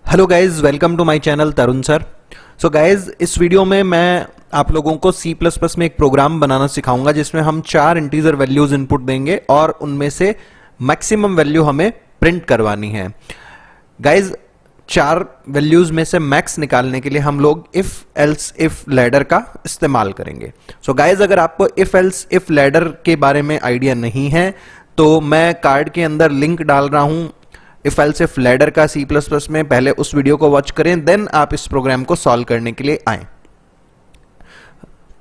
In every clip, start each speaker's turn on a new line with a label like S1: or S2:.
S1: Hello guys, welcome to my channel Tarun sir. So guys, इस video में मैं आप लोगों को C++ में एक प्रोग्राम बनाना सिखाऊंगा जिसमें हम 4 इंटीजर वैल्यूज इनपुट देंगे और उनमें से मैक्सिमम वैल्यू हमें प्रिंट करवानी है। गाइज, 4 वैल्यूज में से मैक्स निकालने के लिए हम लोग इफ एल्स इफ लैडर का इस्तेमाल करेंगे। सो गाइज, अगर आपको इफ एल्स इफ लैडर के बारे में आइडिया नहीं है तो मैं कार्ड के अंदर लिंक डाल रहा हूं इफ एल्स इफ लैडर का C++ में। पहले उस वीडियो को वॉच करें, देन आप इस प्रोग्राम को सॉल्व करने के लिए आए।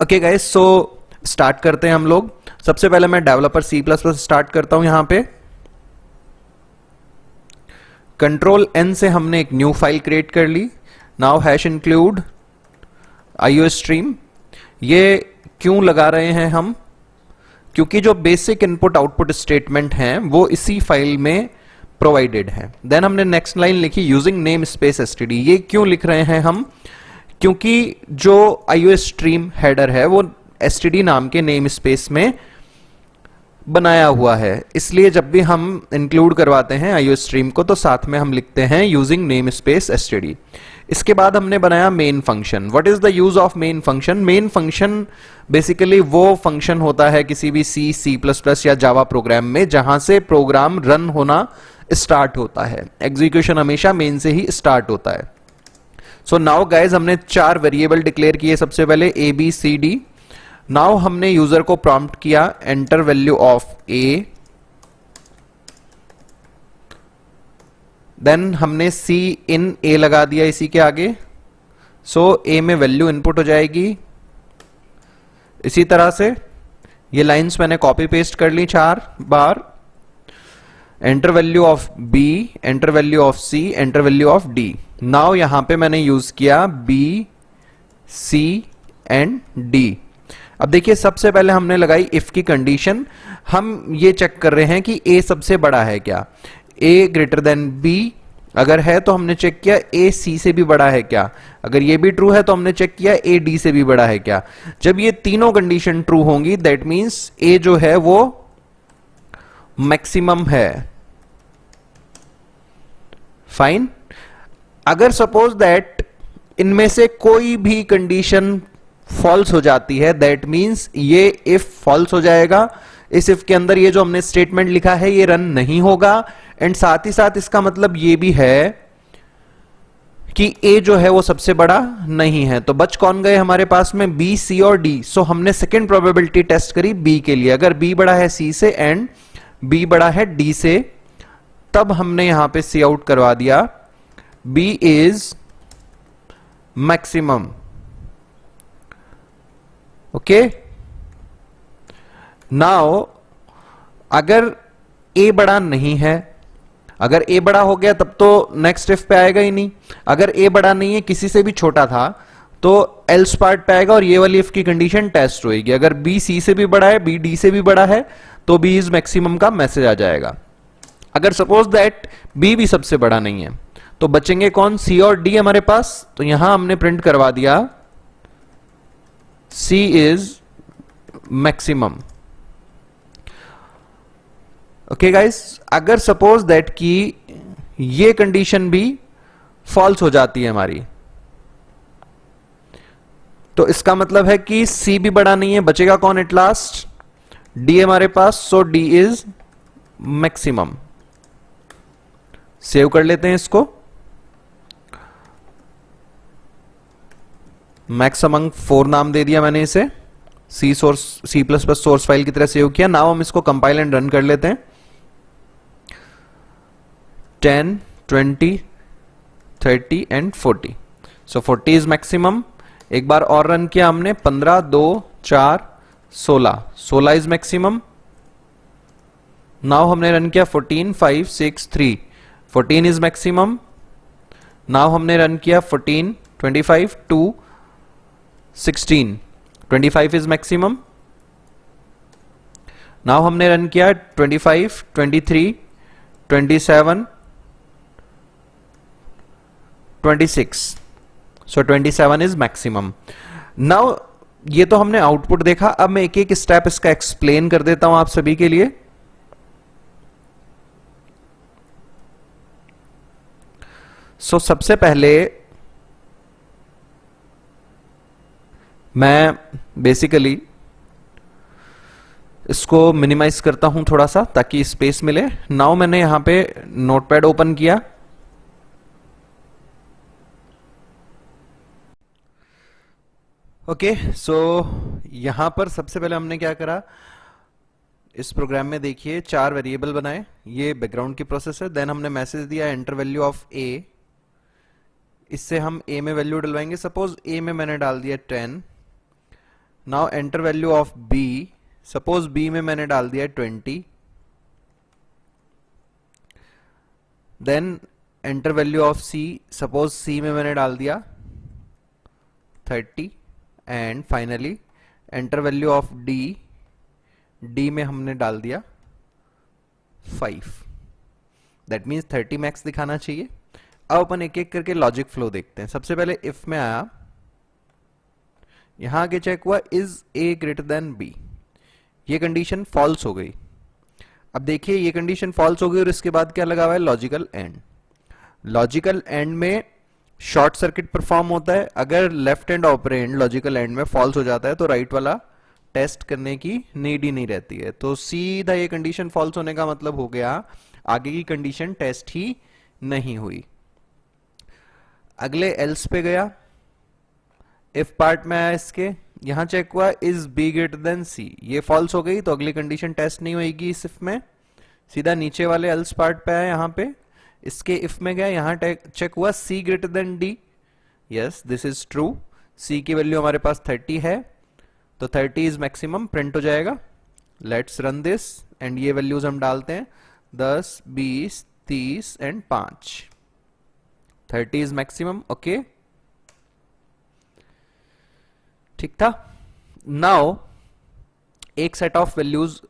S1: ओके गाइस, सो स्टार्ट करते हैं हम लोग। सबसे पहले मैं डेवलपर C++ स्टार्ट करता हूं। यहां पे कंट्रोल N से हमने एक न्यू फाइल क्रिएट कर ली। Now hash include IOStream। ये क्यों लगा रहे हैं हम? क्योंकि जो बेसिक इनपुट आउटपुट स्टेटमेंट हैं वो इसी फाइल में प्रोवाइडेड है। देन हमने नेक्स्ट लाइन लिखी यूजिंग नेम स्पेस std। ये क्यों लिख रहे हैं हम? क्योंकि जो IOStream हेडर है वो std नाम के नेम स्पेस में बनाया हुआ है, इसलिए जब भी हम इंक्लूड करवाते हैं IOStream को तो साथ में हम लिखते हैं यूजिंग नेम स्पेस std। इसके बाद हमने बनाया main function. What is the use of main function? Main function basically वो फंक्शन होता है किसी भी C++ या जावा प्रोग्राम में जहां से प्रोग्राम रन होना स्टार्ट होता है। एग्जीक्यूशन हमेशा मेन से ही स्टार्ट होता है। सो नाउ गाइज, हमने 4 वेरिएबल डिक्लेयर किए। सबसे पहले ABCD। नाउ हमने यूजर को प्रॉम्प्ट किया enter value of A। Then हमने C in A लगा दिया इसी के आगे। सो A में वैल्यू इनपुट हो जाएगी। इसी तरह से ये लाइंस मैंने कॉपी पेस्ट कर ली 4 बार। Enter value of B, enter value of C, enter value of D। Now यहां पे मैंने यूज किया B, C एंड D। अब देखिए, सबसे पहले हमने लगाई इफ की कंडीशन। हम ये चेक कर रहे हैं कि A सबसे बड़ा है क्या। A ग्रेटर देन B अगर है तो हमने चेक किया A C से भी बड़ा है क्या। अगर ये भी ट्रू है तो हमने चेक किया A D से भी बड़ा है क्या। जब ये तीनों कंडीशन ट्रू होंगी दैट मीन्स A जो है वो मैक्सिमम है। फाइन। अगर सपोज दैट इनमें से कोई भी कंडीशन फॉल्स हो जाती है दैट मीन्स ये इफ फॉल्स हो जाएगा। इस इफ के अंदर ये जो हमने स्टेटमेंट लिखा है ये रन नहीं होगा। एंड साथ ही साथ इसका मतलब ये भी है कि A जो है वो सबसे बड़ा नहीं है। तो बच कौन गए हमारे पास में? B, C और D। सो हमने सेकेंड प्रोबेबिलिटी टेस्ट करी B के लिए। अगर B बड़ा है C से एंड B बड़ा है D से, तब हमने यहां पे सी आउट करवा दिया B is maximum. Okay, now अगर A बड़ा नहीं है, अगर A बड़ा हो गया तब तो नेक्स्ट इफ पे आएगा ही नहीं। अगर A बड़ा नहीं है, किसी से भी छोटा था, तो एल्स पार्ट पे आएगा और ये वाली इफ की कंडीशन टेस्ट होगी। अगर B C से भी बड़ा है, B D से भी बड़ा है, तो B इज मैक्सिमम का मैसेज आ जाएगा। अगर सपोज दैट B भी सबसे बड़ा नहीं है तो बचेंगे कौन? C और D हमारे पास। तो यहां हमने प्रिंट करवा दिया C is maximum. Okay guys, अगर सपोज दैट कि ये कंडीशन भी फॉल्स हो जाती है हमारी, तो इसका मतलब है कि C भी बड़ा नहीं है। बचेगा कौन एट लास्ट? D हमारे पास। सो D इज मैक्सिमम। सेव कर लेते हैं इसको। मैक्स अमंग 4 नाम दे दिया मैंने इसे। C++ सोर्स फाइल की तरह सेव किया। नाउ हम इसको कंपाइल एंड रन कर लेते हैं। 10, 20, 30 एंड 40। So 40 is maximum. एक बार और रन किया हमने। 15, 2, 4, 16। 16 इज मैक्सिमम। नाउ हमने रन किया 14, 5, 6, 3। 14 इज मैक्सिमम। नाउ हमने रन किया 14, 25, 2, 16। 25 इज मैक्सिमम। नाउ हमने रन किया 25, 23, 27, 26। सो 27 इज मैक्सिमम। नाउ ये तो हमने आउटपुट देखा। अब मैं एक एक स्टेप इसका एक्सप्लेन कर देता हूं आप सभी के लिए। सबसे पहले मैं बेसिकली इसको मिनिमाइज करता हूं थोड़ा सा ताकि स्पेस मिले। नाउ मैंने यहां पे नोटपैड ओपन किया। ओके, सो यहां पर सबसे पहले हमने क्या करा, इस प्रोग्राम में देखिए 4 वेरिएबल बनाए, ये बैकग्राउंड की प्रोसेस है। देन हमने मैसेज दिया एंटर वैल्यू ऑफ ए, इससे हम ए में वैल्यू डलवाएंगे। सपोज ए में मैंने डाल दिया 10। Now enter value of B, suppose B में मैंने डाल दिया 20। Then enter value of C, suppose C में मैंने डाल दिया 30। And finally enter value of D, D में हमने डाल दिया 5। दैट मीन्स 30 मैक्स दिखाना चाहिए। अब अपन एक एक करके लॉजिक फ्लो देखते हैं। सबसे पहले इफ में आया, यहां आगे चेक हुआ is A greater than B, ये कंडीशन फॉल्स हो गई। अब देखिए ये कंडीशन फॉल्स हो गई और इसके बाद क्या लगा हुआ है, लॉजिकल एंड। लॉजिकल एंड में शॉर्ट सर्किट परफॉर्म होता है। अगर left hand operand logical and में फॉल्स हो जाता है तो राइट वाला टेस्ट करने की नीड ही नहीं रहती है। तो सीधा ये कंडीशन फॉल्स होने का मतलब हो गया आगे की कंडीशन टेस्ट ही नहीं हुई। अगले एल्स पे गया, इफ पार्ट में आया इसके, यहां चेक हुआ is B greater than C, ये फॉल्स हो गई तो अगली कंडीशन टेस्ट नहीं होगी इस इफ में। सीधा नीचे वाले एल्स पार्ट पे आया, यहां पे इसके इफ में गया, यहां चेक हुआ C greater than D, yes this is true. C की वैल्यू हमारे पास 30 है तो 30 इज मैक्सिमम, प्रिंट हो जाएगा। लेट्स रन दिस एंड ये वैल्यूज हम डालते हैं 10, 20, 30 एंड 5। 30 इज मैक्सिमम, ओके ठीक था। नाउ एक सेट ऑफ वैल्यूज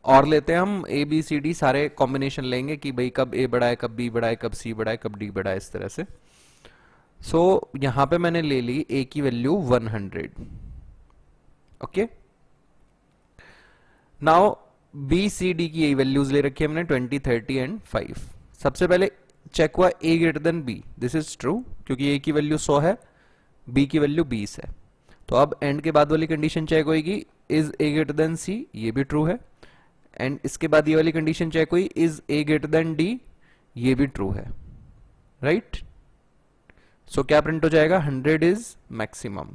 S1: और लेते हैं हम, ए बी सी डी सारे कॉम्बिनेशन लेंगे कि भाई कब ए बड़ा है, कब बी बड़ा है, कब सी बड़ा है, कब डी बड़ा है, इस तरह से। सो यहां पे मैंने ले ली ए की value 100, okay. Now B C D की वैल्यूज ले रखी है हमने 20, 30 एंड 5। सबसे पहले चेक हुआ A greater than B, this is true क्योंकि ए की वैल्यू 100 है, बी की वैल्यू 20 है। तो अब एंड के बाद वाली कंडीशन चेक होगी is A greater than C, ये भी ट्रू है। एंड इसके बाद ये वाली कंडीशन चेक हुई is A greater than D, ये भी ट्रू है, राइट। सो क्या प्रिंट हो जाएगा, 100 is maximum,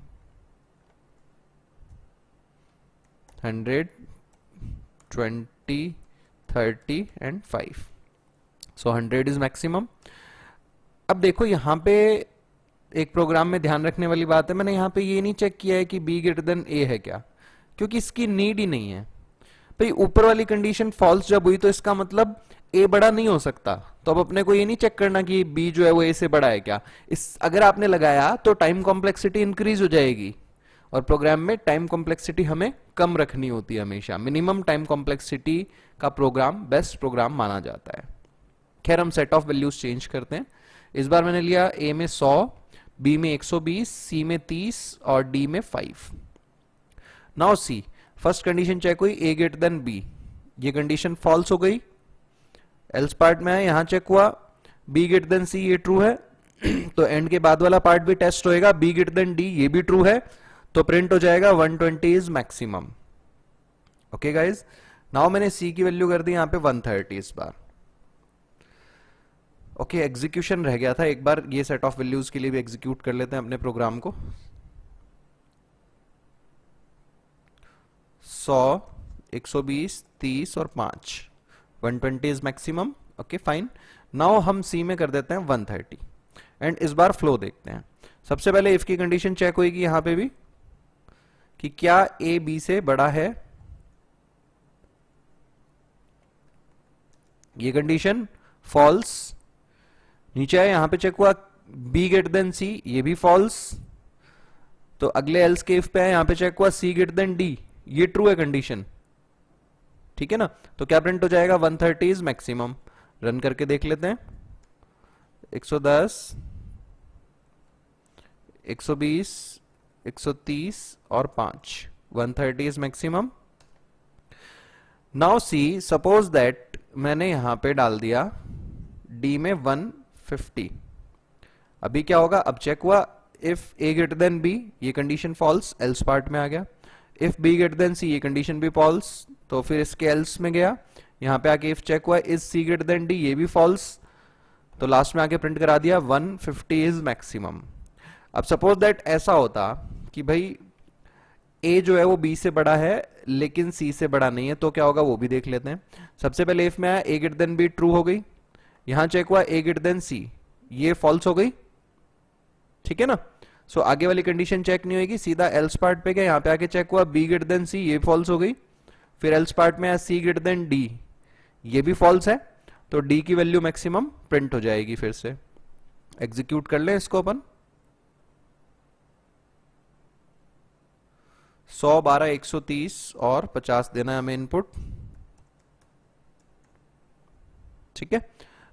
S1: 100, 20, 30 and 5। So 100 is maximum. अब देखो यहां पे एक प्रोग्राम में ध्यान रखने वाली बात है, मैंने यहां पे ये नहीं चेक किया है कि बी ग्रेटर देन ए है क्या, क्योंकि इसकी नीड ही नहीं है। भाई ऊपर वाली कंडीशन फॉल्स जब हुई तो इसका मतलब ए बड़ा नहीं हो सकता, तो अब अपने को ये नहीं चेक करना कि बी जो है वो ए से बड़ा है क्या। इस अगर आपने लगाया तो टाइम कॉम्प्लेक्सिटी इंक्रीज हो जाएगी, और प्रोग्राम में टाइम कॉम्प्लेक्सिटी हमें कम रखनी होती है हमेशा। मिनिमम टाइम कॉम्प्लेक्सिटी का प्रोग्राम बेस्ट प्रोग्राम माना जाता है। खैर हम सेट ऑफ वैल्यूज चेंज करते हैं। इस बार मैंने लिया ए में 100, बी में 120, सी में 30 और डी में 5। Now C, first condition check हुई ए ग्रेटर देन बी, ये कंडीशन फॉल्स हो गई। एल्स पार्ट में है, यहां चेक हुआ बी ग्रेटर देन सी, ये ट्रू है तो एंड के बाद वाला पार्ट भी टेस्ट होएगा, बी ग्रेटर देन डी, ये भी ट्रू है, तो प्रिंट हो जाएगा 120 is maximum. Okay guys, now मैंने सी की वैल्यू कर दी यहां पे 130 इस बार। ओके, एग्जीक्यूशन रह गया था, एक बार ये सेट ऑफ वैल्यूज के लिए भी एग्जीक्यूट कर लेते हैं अपने प्रोग्राम को। 100, 120, 30 और 5, 120 is maximum, okay fine. Now हम सी में कर देते हैं 130 एंड इस बार फ्लो देखते हैं। सबसे पहले इफ की कंडीशन चेक होगी यहां पे भी कि क्या ए बी से बड़ा है, ये कंडीशन फॉल्स। नीचे है, यहां पे चेक हुआ बी ग्रेटर देन सी, ये भी फॉल्स। तो अगले एल्स के इफ पे है, यहां पे चेक हुआ सी ग्रेटर देन डी, ये ट्रू है कंडीशन, ठीक है ना। तो क्या प्रिंट हो जाएगा, 130 इज मैक्सिमम। रन करके देख लेते हैं, 110, 120, 130 और 5, 130 is maximum. Now see, suppose that मैंने यहां पे डाल दिया डी में 150, अभी क्या होगा, अब चेक हुआ if A greater than B, ये कंडीशन फॉल्स, एल्स पार्ट में आ गया। If B greater than C, ये कंडीशन भी फॉल्स, तो फिर इसके एल्स में गया। यहां पे आके इफ चेक हुआ is C greater than D, ये भी फॉल्स, तो लास्ट में आके प्रिंट करा दिया 150 इज मैक्सिमम। अब सपोज दैट ऐसा होता कि भाई ए जो है वो बी से बड़ा है लेकिन सी से बड़ा नहीं है, तो क्या होगा वो भी देख लेते हैं। सबसे पहले इफ में आया ए ग्रेटर देन बी, ट्रू हो गई। यहां चेक हुआ ए ग्रेटर देन सी, ये फॉल्स हो गई, ठीक है ना। सो आगे वाली कंडीशन चेक नहीं होगी, सीधा एल्स पार्ट पे गया। यहां पे आके चेक हुआ बी ग्रेटर देन सी, ये फॉल्स हो गई। फिर एल्स पार्ट में आया सी ग्रेटर देन डी, ये भी फॉल्स है, तो डी की वैल्यू मैक्सिमम प्रिंट हो जाएगी। फिर से एग्जीक्यूट कर लें इसको अपन। 100, 12, 130 और 50 देना है हमें इनपुट, ठीक है।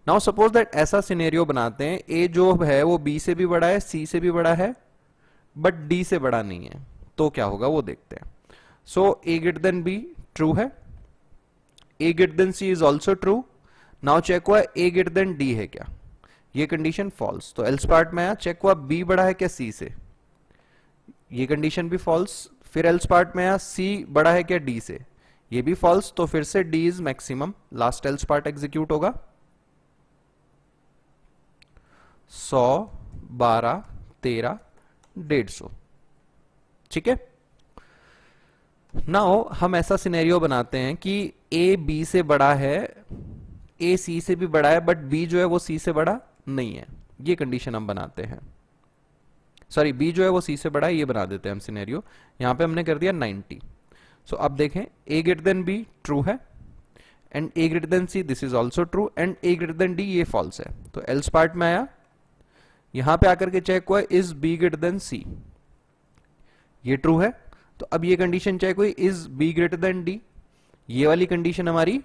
S1: नाउ सपोज दैट ऐसा सिनेरियो बनाते हैं, ए जो है वो बी से भी बड़ा है, सी से भी बड़ा है, बट डी से बड़ा नहीं है, तो क्या होगा वो देखते हैं। So A greater than B true है, A greater than C is also true. Now check हुआ ए ग्रेटर देन डी है क्या, ये कंडीशन फॉल्स, तो एल्स पार्ट में आया, चेक हुआ बी बड़ा है क्या सी से, ये कंडीशन भी फॉल्स। फिर एल्स पार्ट में आया सी बड़ा है क्या डी से, ये भी फॉल्स, तो फिर से D is maximum. Last else part execute होगा। 100, 12, 13, 150, ठीक है। नाउ हम ऐसा सिनेरियो बनाते हैं कि ए बी से बड़ा है, ए सी से भी बड़ा है, बट बी जो है वो सी से बड़ा नहीं है, ये कंडीशन हम बनाते हैं। सॉरी, बी जो है वो सी से बड़ा है, ये बना देते हैं हम सिनेरियो। यहां पे हमने कर दिया 90। सो अब देखें ए ग्रेटर देन बी ट्रू है, and A greater than see this is also true, and A greater than D ये फॉल्स है, तो एल्स पार्ट में आया। यहां पे आकर के चेक हुआ is B greater than C, ये ट्रू है, तो अब ये कंडीशन चेक हुई is B greater than D, ये वाली कंडीशन हमारी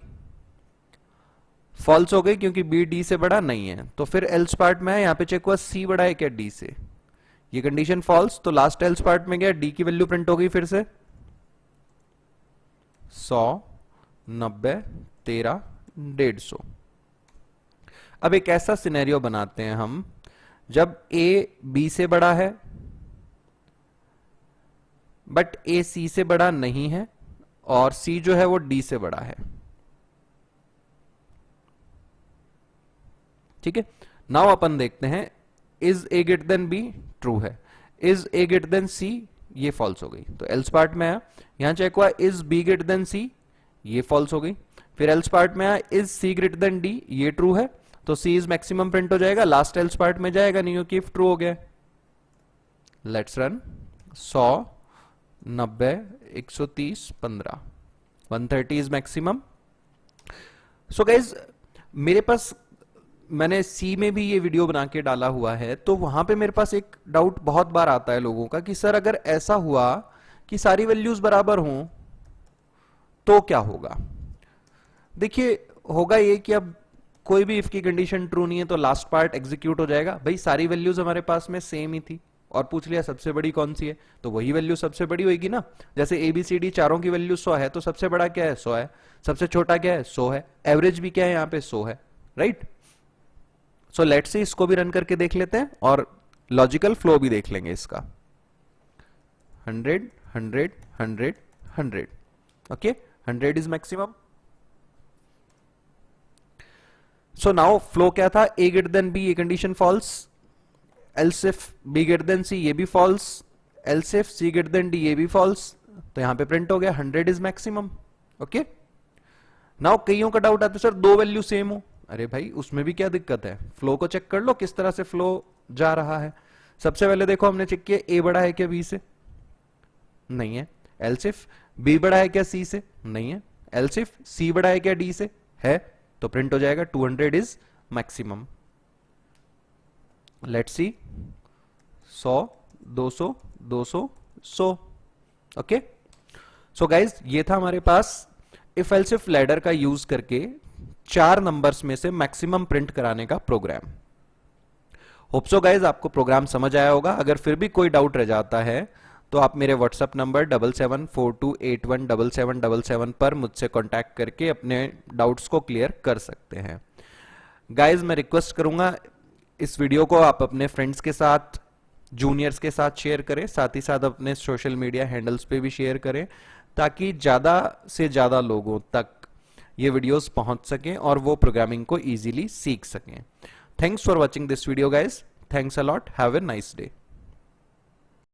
S1: फॉल्स हो गई क्योंकि बी डी से बड़ा नहीं है। तो फिर एल्स पार्ट में है, यहां पे चेक हुआ सी बड़ा है क्या डी से, ये कंडीशन फॉल्स, तो लास्ट एल्स पार्ट में गया, डी की वैल्यू प्रिंट हो गई फिर से 100, 90, 13, 150। अब एक ऐसा सिनेरियो बनाते हैं हम जब ए बी से बड़ा है बट ए सी से बड़ा नहीं है, और सी जो है वो डी से बड़ा है, ठीक है। नाउ अपन देखते हैं is A greater than B true है, is A greater than C ये फॉल्स हो गई, तो एल्स पार्ट में आया। यहां चेक हुआ is B greater than C, ये फॉल्स हो गई। फिर एल्स पार्ट में आया is C greater than D, ये ट्रू है, तो सी इज मैक्सिमम प्रिंट हो जाएगा। लास्ट एल्स पार्ट में जाएगा नहीं क्योंकि इफ ट्रू हो गया। Let's run 100, 90, 130, 15, 130 is maximum. So guys मेरे पास, मैंने सी में भी ये वीडियो बना के डाला हुआ है, तो वहां पे मेरे पास एक डाउट बहुत बार आता है लोगों का कि सर अगर ऐसा हुआ कि सारी वैल्यूज बराबर हों तो क्या होगा। देखिए होगा ये कि अब कोई भी इफ की कंडीशन ट्रू नहीं है तो लास्ट पार्ट एग्जीक्यूट हो जाएगा। भाई सारी वैल्यूज हमारे पास में सेम ही थी, और पूछ लिया सबसे बड़ी कौन सी है, तो वही वैल्यू सबसे बड़ी होगी ना। जैसे ए बी सी डी चारों की वैल्यू 100 है, तो सबसे बड़ा क्या है 100 है, सबसे छोटा क्या है 100 है, एवरेज भी क्या है यहाँ पे 100 है, राइट। सो लेट्स सी इसको भी रन करके देख लेते हैं और लॉजिकल फ्लो भी देख लेंगे इसका। 100, 100, 100, 100, okay, 100 is maximum. So now flow क्या था, ए ग्रेटर देन बी ये condition false, else if B greater than C ये भी false, else if C greater than D ये भी फॉल्स, तो यहां पे प्रिंट हो गया 100 इज मैक्सिमम, ओके। नाउ कईयों का डाउट आता है सर दो वैल्यू सेम हो, अरे भाई उसमें भी क्या दिक्कत है, फ्लो को चेक कर लो किस तरह से फ्लो जा रहा है। सबसे पहले देखो हमने चेक किया ए बड़ा है क्या बी से, नहीं है। एल्स इफ बी बड़ा है क्या सी से, नहीं है। एल्स इफ सी बड़ा है क्या डी से, है, तो प्रिंट हो जाएगा 200 is maximum. Let's see 100, 200, 200, 100, okay. So guys ये था हमारे पास इफ एल्स इफ लैडर का यूज करके 4 नंबर्स में से मैक्सिमम प्रिंट कराने का प्रोग्राम। होप सो गाइज आपको प्रोग्राम समझ आया होगा। अगर फिर भी कोई डाउट रह जाता है तो आप मेरे व्हाट्सएप नंबर 7742817777 पर मुझसे कांटेक्ट करके अपने डाउट्स को क्लियर कर सकते हैं। गाइज मैं रिक्वेस्ट करूंगा इस वीडियो को आप अपने फ्रेंड्स के साथ, जूनियर्स के साथ शेयर करें, साथ ही साथ अपने सोशल मीडिया हैंडल्स पे भी शेयर करें, ताकि ज़्यादा से ज़्यादा लोगों तक ये वीडियोस पहुंच सकें और वो प्रोग्रामिंग को इजीली सीख सकें। Thanks for watching this video guys. Thanks a lot. Have a nice day.